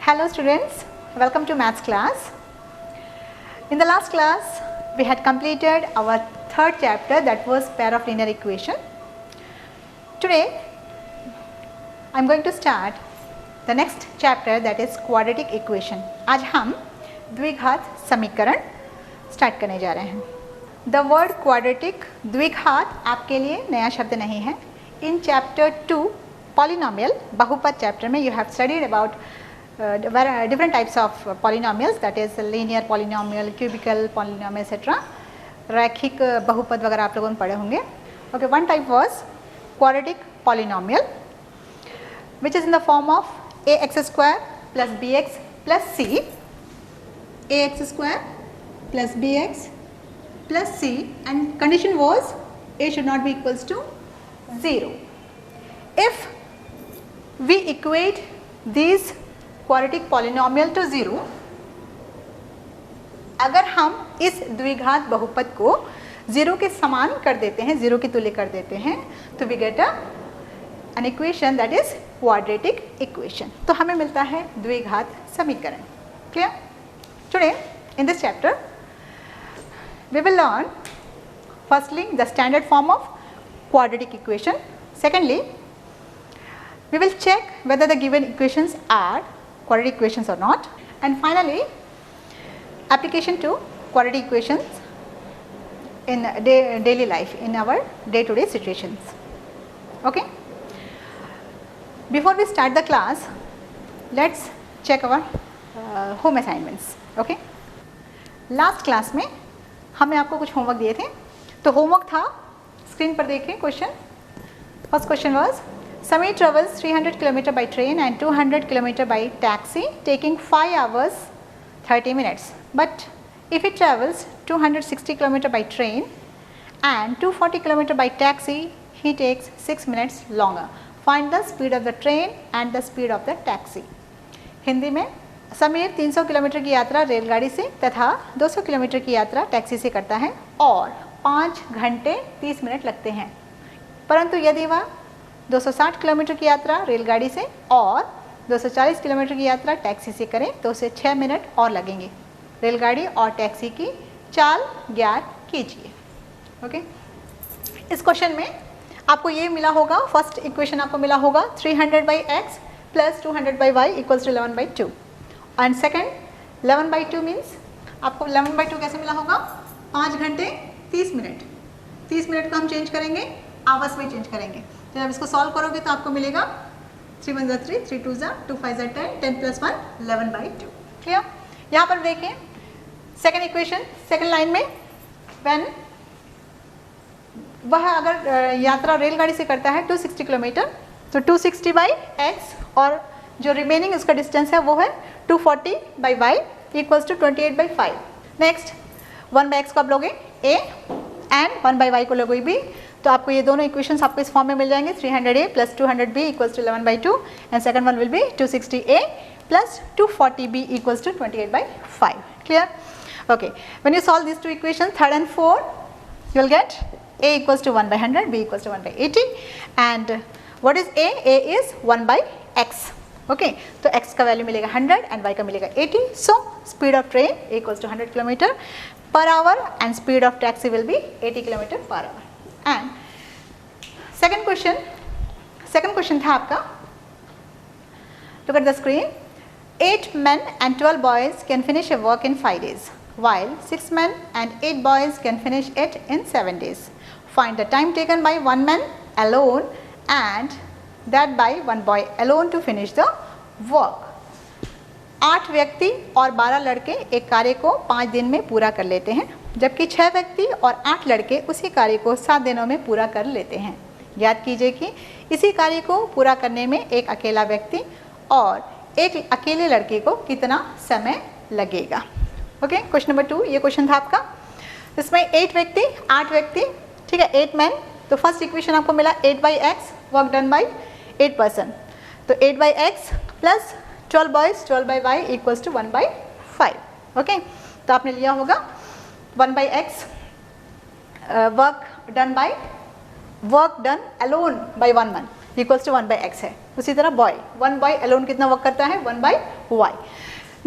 Hello students, welcome to maths class. In the last class we had completed our third chapter, that was pair of linear equation. Today I am going to start the next chapter, that is quadratic equation. आज हम द्विघात समीकरण start करने जा रहे हैं. The word quadratic, द्विघात आपके लिए नया शब्द नहीं है. In chapter 2 polynomial, बहुपद चैप्टर में you have studied about different types of polynomials, that is linear polynomial, cubical polynomial etc. रैखिक बहुपद वगैरह आप लोगों ने पढ़े होंगे. Okay, one type was quadratic polynomial which is in the form of ax square plus bx plus c, ax square plus bx plus c, and condition was a should not be equals to 0. If we equate these quadratic polynomial to 0, अगर हम इस द्विघात बहुपद को 0 के समान कर देते हैं, 0 के तुल्य कर देते हैं, तो we get an equation that is quadratic equation. तो हमें मिलता है द्विघात समीकरण. Clear? Today in this chapter we will learn firstly the standard form of quadratic equation. Secondly, we will check whether the given equations are quadratic equations or not, and finally application to quadratic equations in daily life, in our day-to-day situations. Okay, before we start the class, let's check our home assignments. Okay, last class में हमने आपको कुछ homework दिए थे. तो homework था, screen पर देखें question. First question was Samir travels 300 km by train and 200 km by taxi, taking 5 hours 30 minutes. But if he travels 260 km by train and 240 km by taxi, he takes 6 minutes longer. Find the speed of the train and the speed of the taxi. Hindi में Sameer 300 kilometre की यात्रा रेलगाड़ी से तथा 200 kilometre की यात्रा taxi से करता है और 5 घंटे 30 मिनट लगते हैं. परंतु यदि वह 260 किलोमीटर की यात्रा रेलगाड़ी से और 240 किलोमीटर की यात्रा टैक्सी से करें तो उसे 6 मिनट और लगेंगे. रेलगाड़ी और टैक्सी की चाल ज्ञात कीजिए. ओके, इस क्वेश्चन में आपको ये मिला होगा, फर्स्ट इक्वेशन आपको मिला होगा 300 by x plus 200 by y equals to 11 by 2, and second 11 by 2 means आपको 11 बाई 2 कैसे मिला होगा, 5 घंटे 30 मिनट. 30 मिनट को हम चेंज करेंगे, आवर्स में चेंज करेंगे. तो जब इसको सॉल्व करोगे तो आपको मिलेगा 3 1 3, 3 2 2 5 10, 10 प्लस 1 11 बाई 2. क्लियर? यहाँ पर देखें सेकेंड इक्वेशन, सेकेंड लाइन में व्हेन वह अगर यात्रा रेलगाड़ी से करता है 260 किलोमीटर, तो 260 बाई एक्स और जो रिमेनिंग उसका डिस्टेंस है वो है 240 by y equals to 28 by 5. Next 1 by x को आप लोगे ए एंड 1 बाई वाई को लोगे बी, तो आपको ये दोनों इक्वेशंस आपको इस फॉर्म में मिल जाएंगे. 300a plus 200b equals to 11 by 2, and second one will be 260a plus 240b equals to 28 by 5. Clear? Okay, when you solve this two equation third and fourth you will get a equals to 1 by 100, b equals to 1 by 80, and what is a? a is 1 by x. Okay, तो x का value मिलेगा 100 and y का मिलेगा 80. So speed of train equals to 100 kilometre per hour and speed of taxi will be 80 kilometre per hour. And second question था आपका, look at the screen. 8 men and 12 boys can finish a work in 5 days, while 6 men and 8 boys can finish it in 7 days. Find the time taken by 1 man alone and that by 1 boy alone to finish the work. 8 व्यक्ति और 12 लड़के एक कार्य को 5 दिन में पूरा कर लेते हैं, जबकि 6 व्यक्ति और 8 लड़के उसी कार्य को 7 दिनों में पूरा कर लेते हैं. याद कीजिए कि इसी कार्य को पूरा करने में एक अकेला व्यक्ति और एक अकेले लड़के को कितना समय लगेगा. ओके, क्वेश्चन नंबर 2 ये क्वेश्चन था आपका. इसमें 8 व्यक्ति, ठीक है, 8 मैन. तो फर्स्ट इक्वेशन आपको मिला 8 by x, work done by 8 person. तो 8 by x plus 12 boys 12 by y equals to 1 by 5. Okay, तो आपने लिया होगा 1 by x work done alone by 1 month. Equals to 1/x है। उसी तरह बॉय, 1 बॉय अलोन कितना वर्क करता है, 1/y।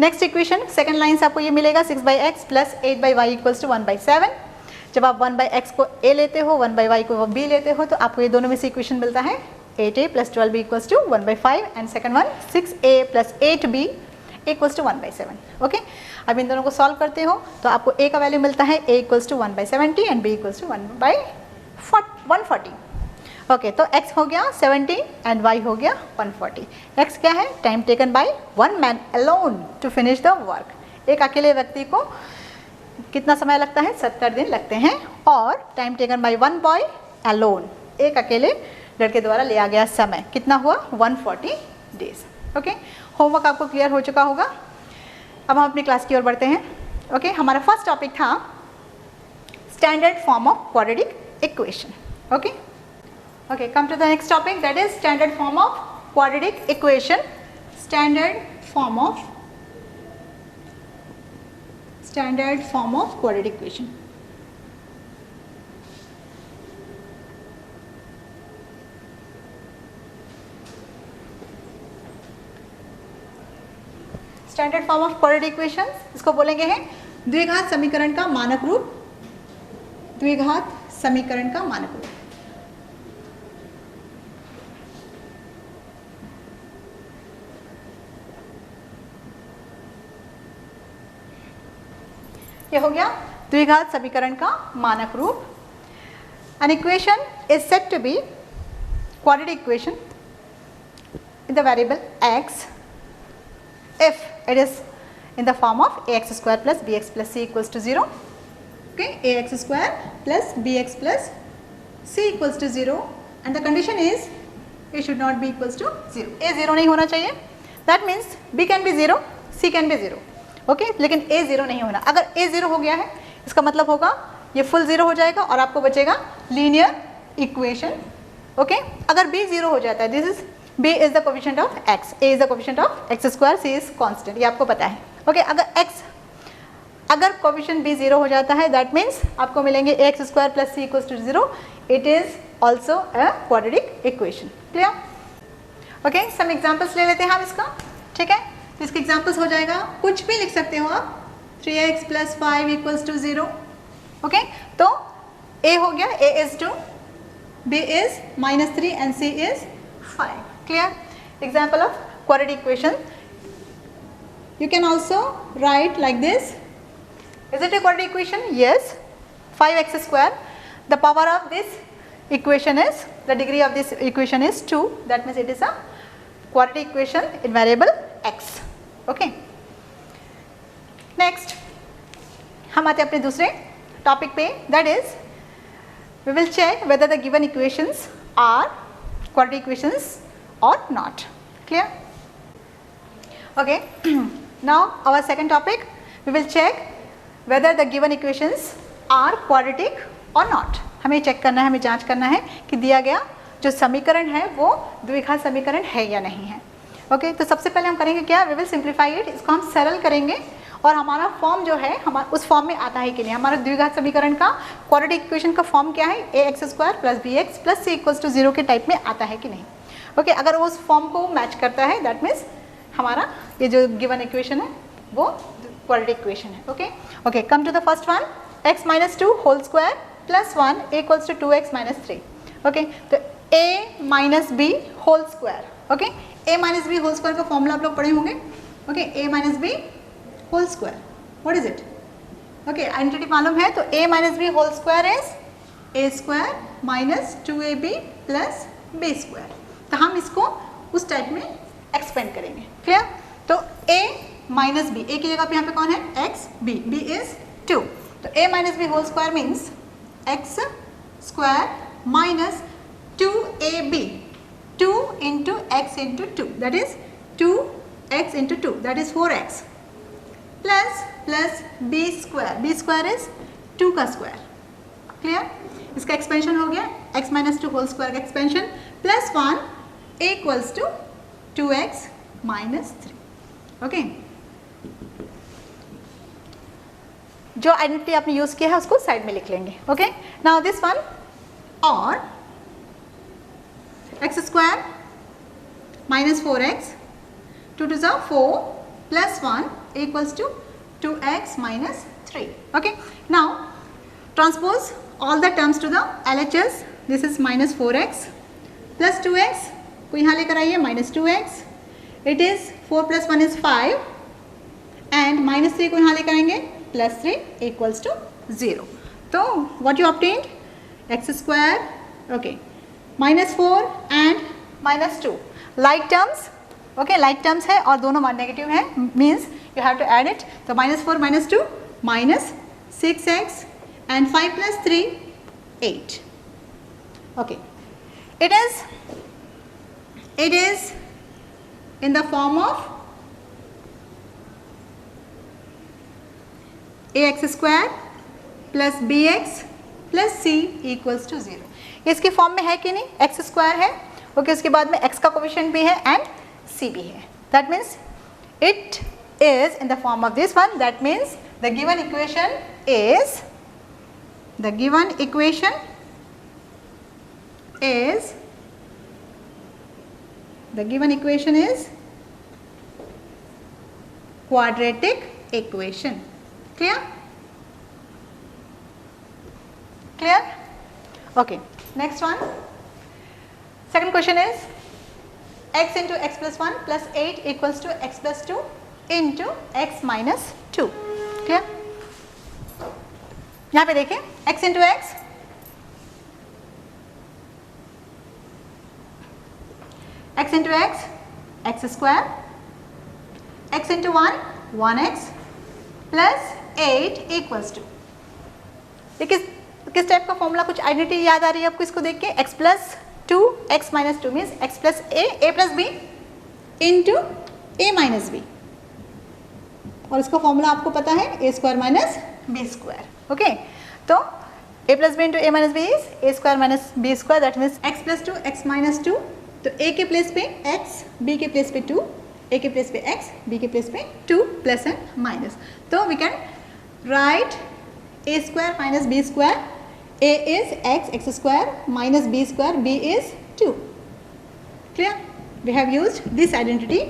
Next equation second line से आपको ये मिलेगा 6/x plus 8/y equals to 1/7। जब आप 1/x को a लेते हो, 1/y को b लेते हो, तो आपको ये दोनों में से इक्वेशन मिलता है 8a plus 12b equals to 1/5 and second one 6a plus 8b equals to 1/7। Okay, अब इन दोनों को सॉल्व करते हो तो आपको a का वैल्यू मिलता है a equals to 1/70 and b equals to 1/140। Okay, तो x हो गया 70 एंड y हो गया 140। x क्या है, time taken by one man alone to finish the work. एक अकेले व्यक्ति को कितना समय लगता है, 70 दिन लगते हैं। और time taken by one boy alone, एक अकेले लड़के द्वारा लिया गया समय कितना हुआ, 140 डेज। ओके, होमवर्क आपको क्लियर हो चुका होगा। अब हम अपनी क्लास की ओर बढ़ते हैं। ओके, हमारा फर्स्ट टॉपिक था standard form of quadratic equation. Okay, okay, come to the next topic, that is standard form of quadratic equation. Standard form of quadratic equation. Standard form of quadratic equation, इसको बोलेंगे हैं द्विघात समीकरण का मानक रूप। द्विघात समीकरण का मानक रूप। ये हो गया द्विघात समीकरण का मानक रूप। An equation is said to be quadratic equation in the variable x if it is in the form of ax square plus bx plus c equals to 0. Okay, ax square plus bx plus c equals to 0 and the condition is it should not be equals to 0. a 0 नहीं होना चाहिए, that means b can be 0, c can be 0. Okay, लेकिन a 0 नहीं होना। अगर a 0 हो गया है इसका मतलब होगा ये फुल 0 हो जाएगा और आपको बचेगा लीनियर इक्वेशन। ओके, अगर b 0 हो जाता है, this is b is the coefficient of x, a is the coefficient of x square, c is constant, ये आपको पता है। ओके, अगर कोफिशिएंट b 0 हो जाता है दैट मीन्स आपको मिलेंगे ax square plus c equals to 0, it is also a quadratic equation. Clear? Okay, some examples ले लेते हैं हम इसका। ठीक है, तो इसके एग्जाम्पल्स हो जाएगा, कुछ भी लिख सकते हो आप, 3x plus 5 equals to 0। Okay, तो a हो गया, a is 2, b is -3 and c is 5। Clear? Example of quadratic equation. You can also write like this, is it a quadratic equation? Yes, 5x square, the power of this equation is, the degree of this equation is 2, that means it is a quadratic equation in variable x. Okay, next हम आते हैं अपने दूसरे topic पे, that is we will check whether the given equations are quadratic equations or not. Clear? Okay, now our second topic, we will check whether the given equations are quadratic or not. हमें check करना है, हमें जांच करना है कि दिया गया जो समीकरण है वो द्विघात समीकरण है या नहीं है। ओके, तो सबसे पहले हम करेंगे क्या, वी विल सिंप्लीफाई इट, इसको हम सरल करेंगे और हमारा फॉर्म जो है हमारा उस फॉर्म में आता है कि नहीं। हमारा द्विघात समीकरण का क्वाड्रेटिक इक्वेशन का फॉर्म क्या है, ax square plus bx plus c equals to 0 के टाइप में आता है कि नहीं। ओके, अगर उस फॉर्म को मैच करता है दैट मीन्स हमारा ये जो गिवन इक्वेशन है वो क्वाड्रेटिक इक्वेशन है। Okay okay, come to the first one, x minus 2 whole square plus 1 equals to 2x minus 3। Okay, तो a minus B whole square. Okay, a minus B whole square का formula आप लोग पढ़े होंगे। Okay, a minus B whole square, what is it? Okay, identity मालूम है तो a minus B whole स्क्वायर is a square minus 2ab plus b square. तो हम इसको उस टाइप में एक्सपेंड करेंगे। क्लियर? तो a माइनस बी, a की जगह पे यहाँ पे कौन है, x, b इज 2, तो a minus B whole square means x square minus 2ab, 2 into x into 2, that is 2x into 2, that is 4x, plus b square is 2 का square. Clear? इसका एक्सपेंशन हो गया x माइनस 2 होल स्क्वायर का expansion plus 1 equals to 2x minus 3। Okay, जो identity आपने use किया है उसको साइड में लिख लेंगे। ओके, नाउ दिस वन, और x square minus 4x, 2 to the 4 plus 1 equals to 2x minus 3. Okay, now transpose all the terms to the LHS. This is minus 4x plus 2x को यहाँ लेकर आइए minus 2x. It is 4 plus 1 is 5 and minus 3 को यहाँ लेकर आएंगे plus 3 equals to 0. तो what you obtained? X square, okay, minus 4 and minus 2 like terms. Okay like terms है और दोनों नेगेटिव है, means you have to add it. तो minus 4 minus 2 minus 6x and 5 plus 3 8. Okay, it is in the form of ax square plus bx plus c equals to 0. इसकी form में है कि नहीं? एक्स स्क्वायर है, okay, उसके बाद में x का कोफिशिएंट भी है एंड C भी है. That means it is in the form of this one. That means the given equation is quadratic equation. Clear? Okay. Next one. Second question is x into x plus 1 plus 8 equals to x plus 2 into x minus 2. Clear? यहाँ पे देखें x into x, x square, x into 1, 1x plus 8 equals to. ये किस type का formula, कुछ identity याद आ रही है आपको इसको देख के? x plus 2 x minus 2 means x plus a plus b into a minus b, और इसका फॉर्मूला आपको पता है a square minus b square. Okay, तो a plus b into a minus b is a square minus b square. that means x plus 2 x minus 2. तो a के place पे x, b के प्लेस पे 2, a के place पे x, b के place पे 2 प्लस एंड माइनस. तो we can write a square minus b square. A is x square minus b square, b is 2. Clear? We have used this identity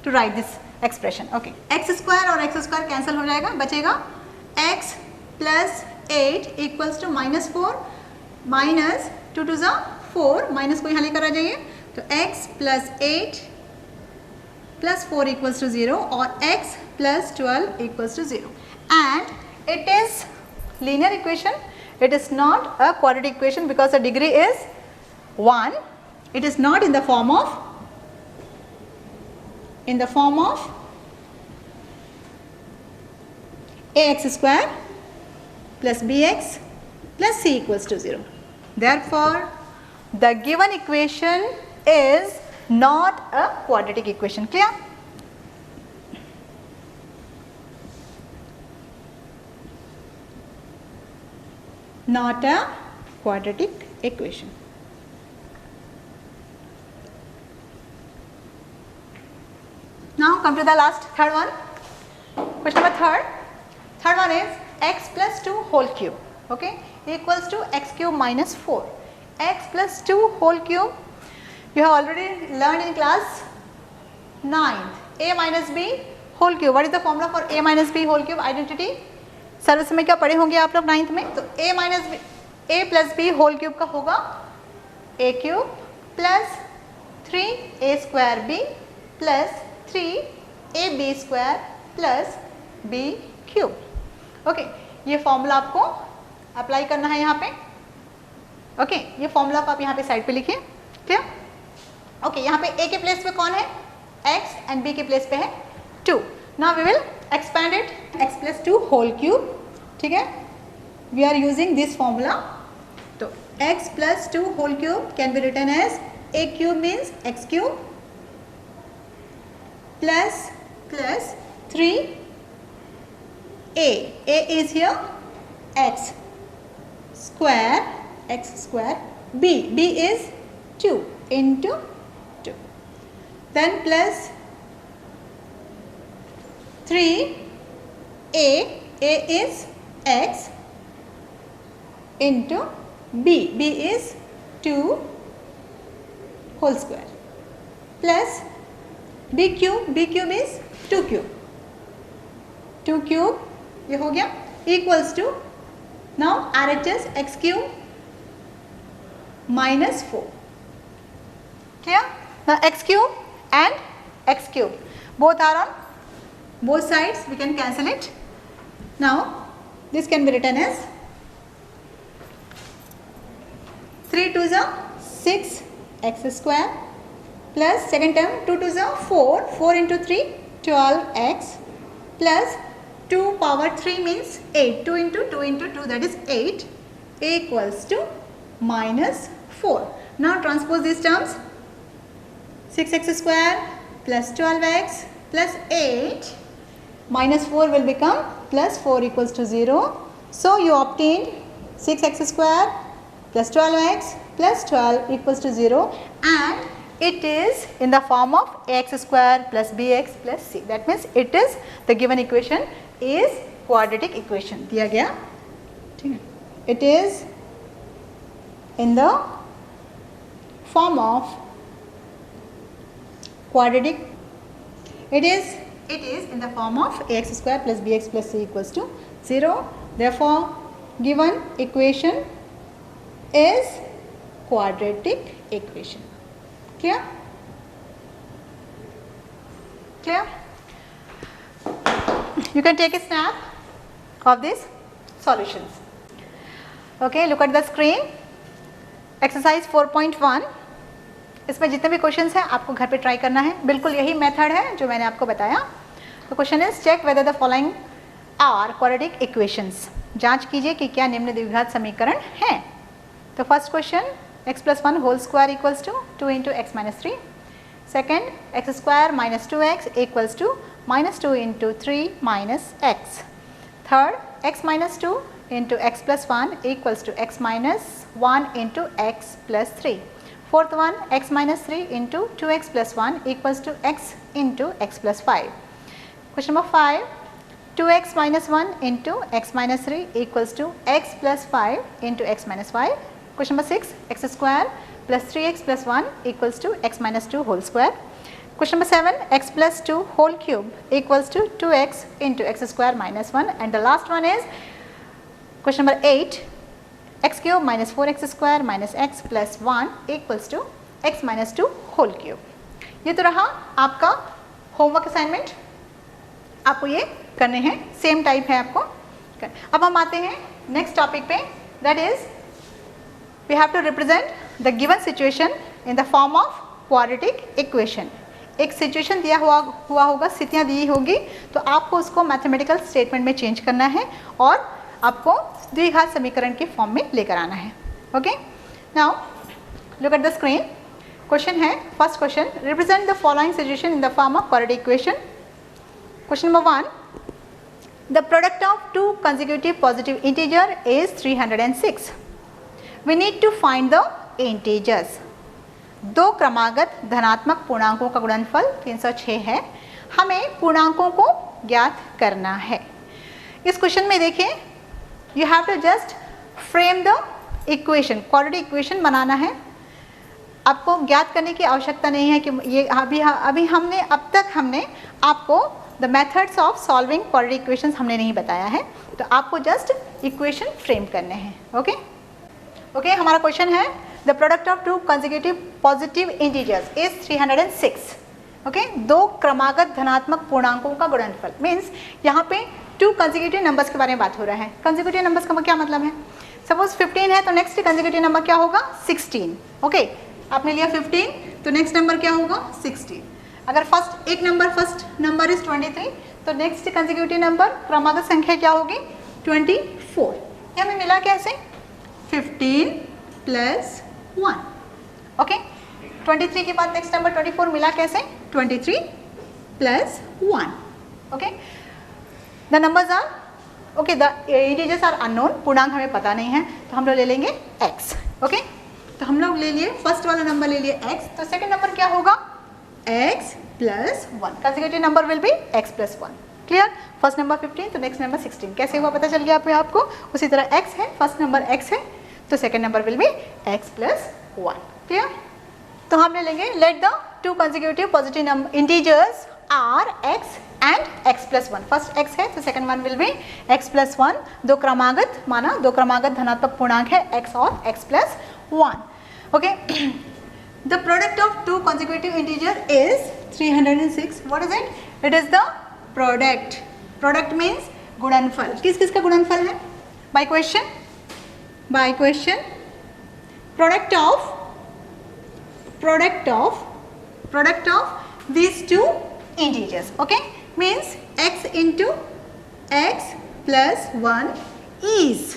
to write this expression. Okay, x square और x square cancel हो जाएगा, बचेगा x plus 8 equals to minus 4 minus 2 to the 4, minus को यहाँ लेकर आ जाइए. तो x plus 8 plus 4 equals to 0 और x plus 12 equals to 0. And it is linear equation. It is not a quadratic equation because the degree is 1. It is not in the form of ax square plus bx plus c equals to 0. Therefore, the given equation is not a quadratic equation. Clear? Not a quadratic equation. Now come to the last, third one. Question number third. Third one is x plus 2 whole cube, okay, equals to x cube minus 4. X plus 2 whole cube, you have already learned in class 9th. A minus b whole cube. What is the formula for a minus b whole cube identity? Service में क्या पढ़े होंगे आप लोग 9th में? तो a minus b, a plus b whole cube का होगा a cube plus 3a square b plus 3ab square plus b cube. Okay, ये फॉर्मूला आपको अप्लाई करना है यहाँ पे. ओके, ये फॉर्मूला को आप यहाँ पे साइड पे लिखिए. क्लियर? ओके, यहाँ पे a के प्लेस पे कौन है? x एंड b के प्लेस पे है 2. Now we will expand it, x plus 2 whole cube. ठीक है, we are using this formula. तो x plus 2 whole cube can be written as a cube means x cube plus 3a. A is here x square, b is 2 into 2, then plus 3a is x into b is 2 whole square plus b cube is 2 cube, 2 cube ये हो गया equals to now RHS x cube minus 4. Clear? Now x cube and x cube both are on both sides, we can cancel it. Now this can be written as 3 2s are 6 x square plus second term 2 2s are 4 into 3 12 x plus 2 power 3 means 8, 2 into 2 that is 8 equals to minus 4. Now transpose these terms, 6x square plus 12x plus 8 minus 4 will become plus 4 equals to 0. So you obtained 6x square plus 12x plus 12 equals to 0 and it is in the form of ax square plus bx plus c. That means it is the given equation is quadratic equation दिया गया, ठीक है. It is in the form of quadratic, it is in the form of ax square plus bx plus c equals to 0. Therefore given equation is quadratic equation. Clear? Clear? You can take a snap of these solutions. Okay, look at the screen. Exercise 4.1, इसमें जितने भी questions हैं आपको घर पे try करना है. बिल्कुल यही मेथड है जो मैंने आपको बताया. तो question is check whether the following are quadratic equations. जांच कीजिए कि क्या निम्न द्विघात समीकरण हैं. तो first question x plus 1 whole square equals to 2 into x minus 3. Second, x square minus 2x equals to minus 2 into 3 minus x. Third, x minus 2 into x plus 1 equals to x minus 1 into x plus 3. Fourth one, x minus 3 into 2x plus 1 equals to x into x plus 5. Question number 5, 2x minus 1 into x minus 3 equals to x plus 5 into x minus 5. Question number 6, x square plus 3x plus 1 equals to x minus 2 whole square. Question number 7, x plus 2 whole cube equals to 2x into x square minus 1. And the last one is question number 8, x cube minus 4x square minus x plus 1 equals to x minus 2 whole cube. ये तो रहा आपका homework assignment. आपको ये करने हैं, same type है आपको. अब हम आते हैं नेक्स्ट टॉपिक पे, that is we have to represent the given situation in the form of quadratic equation. एक सिचुएशन दिया हुआ होगा, स्थितियाँ दी होगी, तो आपको उसको मैथमेटिकल स्टेटमेंट में चेंज करना है और आपको द्विघात समीकरण के फॉर्म में लेकर आना है. Okay, now look at the screen. Question है, first question, represent the following situation in the form of quadratic equation. Question number 1, the product of two consecutive positive integer is 306. We need to find the integers. दो क्रमागत धनात्मक पूर्णांकों का गुणनफल 306 है. हमें पूर्णांकों को ज्ञात करना है. इस क्वेश्चन में देखें, you have to just frame the equation. Quadratic equation बनाना है. आपको ज्ञात करने की आवश्यकता नहीं है कि ये अभी हमने अब तक आपको the methods of solving quadratic equations हमने नहीं बताया है. तो आपको just equation frame करने हैं. ओके ओके, हमारा क्वेश्चन है the product of two consecutive positive integers is 306. Okay, दो क्रमागत धनात्मक पूर्णांकों का गुणनफल मीन्स यहाँ पे टू कंसेक्यूटिव नंबर्स के बारे में बात हो रहा है. कंसेक्यूटिव नंबर्स का क्या मतलब है? सपोज 15 है तो नेक्स्ट कंसेक्यूटिव नंबर क्या होगा? 16. ओके, आपने लिया 15 तो नेक्स्ट नंबर क्या होगा? 16. अगर फर्स्ट नंबर इज 23 तो नेक्स्ट कंसेक्यूटिव नंबर क्रमागत संख्या क्या होगी? 24. ये हमें मिला कैसे? 15 प्लस 1. ओके, 23 के बाद नेक्स्ट नंबर 24 मिला कैसे? 23 plus 1. Okay, the numbers are okay, the integers are unknown. पूर्णांक हमें पता नहीं है तो हम लोग ले लेंगे x. ओके, तो हम लोग ले लिए फर्स्ट वाला नंबर ले लिए x. तो सेकंड नंबर क्या होगा? x plus 1. Consecutive number will be x plus 1. Clear? First number 15 तो नेक्स्ट नंबर 16. कैसे हुआ पता चल गया आपको? उसी तरह x है, फर्स्ट नंबर x है तो second number will be x plus 1. Clear? तो हम ले लेंगे let the two consecutive positive integers are x and x plus one. First x है तो second one will be x plus one. दो क्रमागत माना, दो क्रमागत धनात्मक पूर्णांक है एक्स और x plus one. Okay, the product of two consecutive integer is 306. What is it? It is the product. Product means गुणनफल. किस किस का गुणनफल है? By question, by question product of these two integers. Okay, means x into x plus 1 is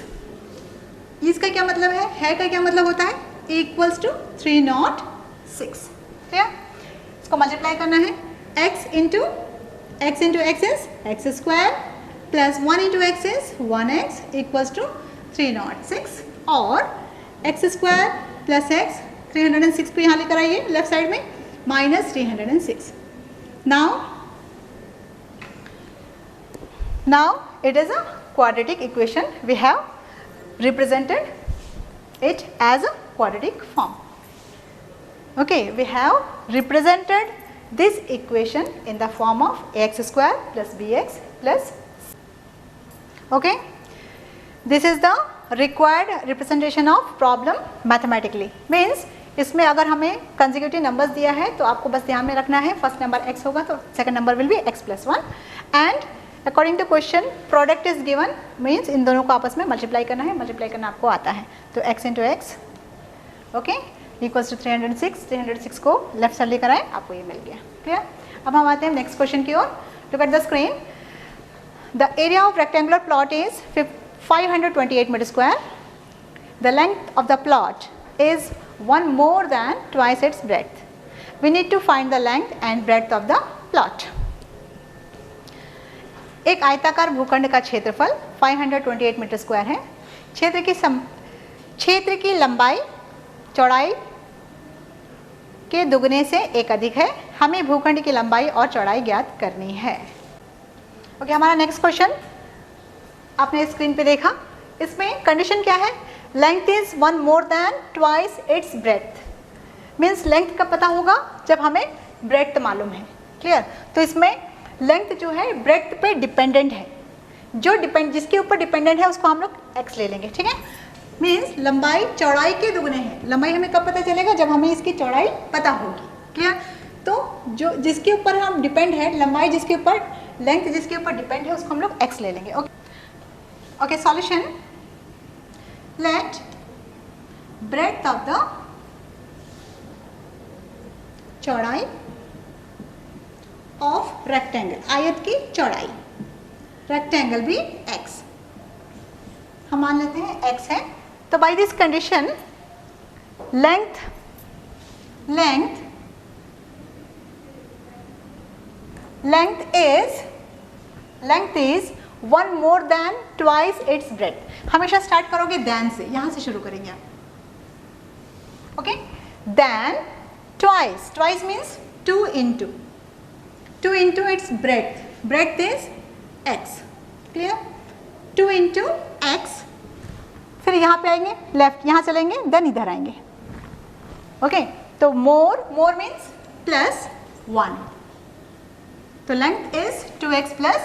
का क्या मतलब है का क्या मतलब होता है? equals to 306. क्या इसको मल्टीप्लाई करना है. x into x is x square plus 1 into x is 1x equals to 306 और x square plus x 306 को यहाँ लेकर आइए लेफ्ट साइड में minus 306. Now it is a quadratic equation. We have represented it as a quadratic form. Okay, we have represented this equation in the form of ax square plus bx plus c. Okay, this is the required representation of problem mathematically. Means इसमें अगर हमें consecutive numbers दिया है तो आपको बस ध्यान में रखना है फर्स्ट नंबर x होगा तो second number will be x plus one. And according to question product is given means इन दोनों को आपस में मल्टीप्लाई करना है. मल्टीप्लाई करना आपको आता है तो x into x okay equals to 306 को लेफ्ट साइड लेकर आए, आपको ये मिल गया. क्लियर? अब हम आते हैं नेक्स्ट क्वेश्चन की ओर. Look at the screen. The area of rectangular plot is 528 metre square. The length of the plot is 1 more than twice its breadth. We need to find the length and breadth of the plot. एक आयताकार भूखंड का क्षेत्रफल 528 metre square है. क्षेत्र की लंबाई चौड़ाई के दुगने से एक अधिक है. हमें भूखंड की लंबाई और चौड़ाई ज्ञात करनी है. ओके, हमारा नेक्स्ट क्वेश्चन आपने स्क्रीन पे देखा. इसमें कंडीशन क्या है? Length is 1 more than twice its breadth. Means length कब पता होगा? जब हमें ब्रेड्थ मालूम है. क्लियर? तो इसमें लेंथ जो है ब्रेड्थ पे डिपेंडेंट है. जो जिसके ऊपर डिपेंडेंट है उसको हम लोग x ले लेंगे. ठीक है? मीन्स लंबाई चौड़ाई के दुगने है. लंबाई हमें कब पता चलेगा? जब हमें इसकी चौड़ाई पता होगी. क्लियर? तो जो जिसके ऊपर हम डिपेंड है, लंबाई जिसके ऊपर, लेंथ जिसके ऊपर डिपेंड है उसको हम लोग x ले लेंगे. Okay, solution. Let breadth of the चौड़ाई of rectangle, आयत की चौड़ाई, rectangle भी x. हम मान लेते हैं x है. तो by this condition length is 1 more than twice its breadth. हमेशा स्टार्ट करोगे देन से, यहां से शुरू करेंगे आप. Okay, then twice means 2 into its breadth is x. Clear? 2 into x. फिर यहाँ पे आएंगे लेफ्ट, यहाँ चलेंगे देन इधर आएंगे. ओके, तो मोर मीन्स प्लस 1. तो length is 2x plus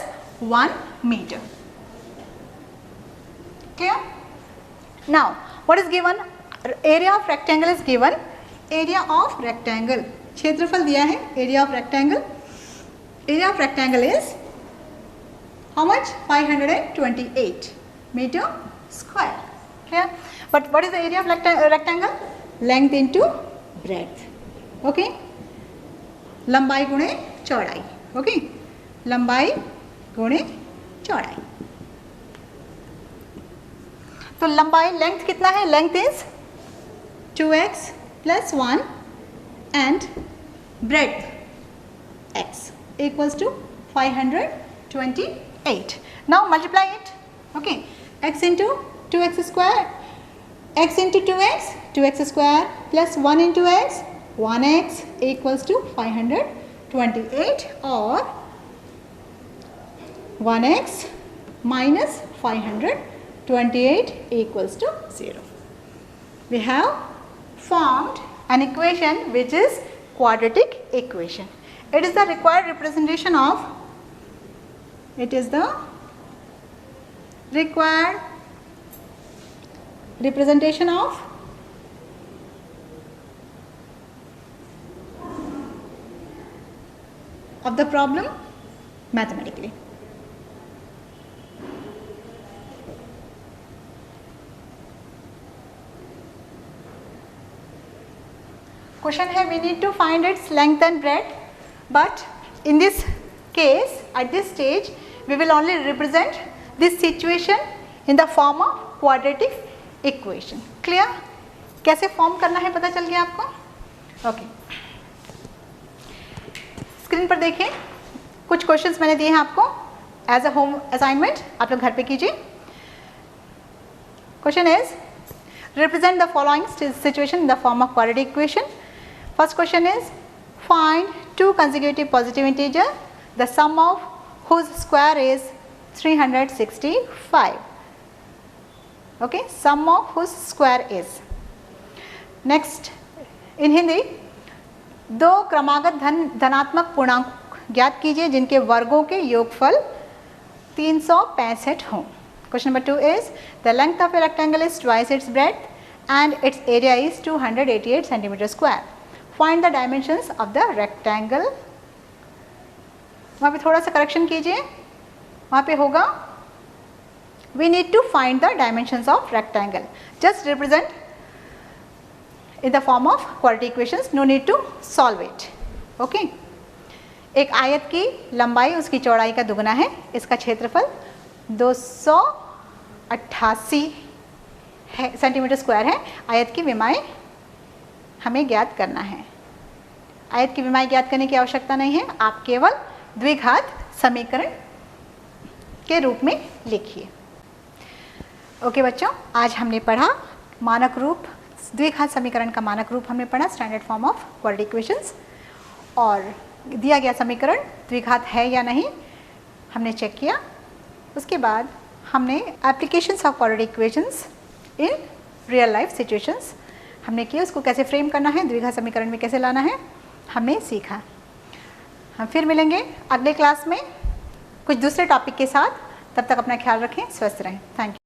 1 meter. Clear? Now what is given? Area of rectangle is given. Area of rectangle, क्षेत्रफल दिया है. Area of rectangle is how much? 528 meter square. Clear? But what is the area of rectangle? Length into breadth. Okay, लंबाई गुणे चौड़ाई. Okay, लंबाई गुणे चौड़ाई. तो लंबाई लेंथ कितना है? Length is 2x plus 1 and breadth x equals to 528. Now multiply it. Okay, x into 2x square, x into 2x square plus 1 into x, 1x equals to 528 or 1x minus 528 equals to 0. We have formed an equation which is quadratic equation. It is the required representation of, it is the required representation of the problem mathematically. Question है, we need to find its length and breadth, but in this case at this stage we will only represent this situation in the form of quadratic equation. Clear? कैसे form करना है पता चल गया आपको? Okay, screen पर देखें, कुछ क्वेश्चंस मैंने दिए हैं आपको एज अ होम असाइनमेंट, आप लोग घर पे कीजिए. Question is represent the following situation in the form of quadratic equation. First question is find two consecutive positive integer the sum of whose square is 365. Okay, sum of whose square is. Next in Hindi, दो क्रमागत धनात्मक पूर्णांक ज्ञात कीजिए जिनके वर्गों के योगफल 365 हों. Question number 2 is the length of a rectangle is twice its breadth and its area is 288 centimeter square. Find the dimensions of the rectangle. वहाँ पे थोड़ा सा करेक्शन कीजिए, वहाँ पे होगा we need to find the dimensions of rectangle. Just represent in the form of quadratic equations, no need to solve it. Okay. एक आयत की लंबाई उसकी चौड़ाई का दुगना है, इसका क्षेत्रफल 288 सेंटीमीटर स्क्वायर है. आयत की विमाएं हमें ज्ञात करना है. आयत की विमाएं ज्ञात करने की आवश्यकता नहीं है, आप केवल द्विघात समीकरण के रूप में लिखिए. ओके बच्चों, आज हमने पढ़ा मानक रूप, द्विघात समीकरण का मानक रूप हमने पढ़ा, standard form of quadratic equations. और दिया गया समीकरण द्विघात है या नहीं हमने चेक किया. उसके बाद हमने applications of quadratic equations in real life situations हमने किया, उसको कैसे फ्रेम करना है, द्विघात समीकरण में कैसे लाना है, हमने सीखा. हम फिर मिलेंगे अगले क्लास में कुछ दूसरे टॉपिक के साथ. तब तक अपना ख्याल रखें, स्वस्थ रहें. Thank you.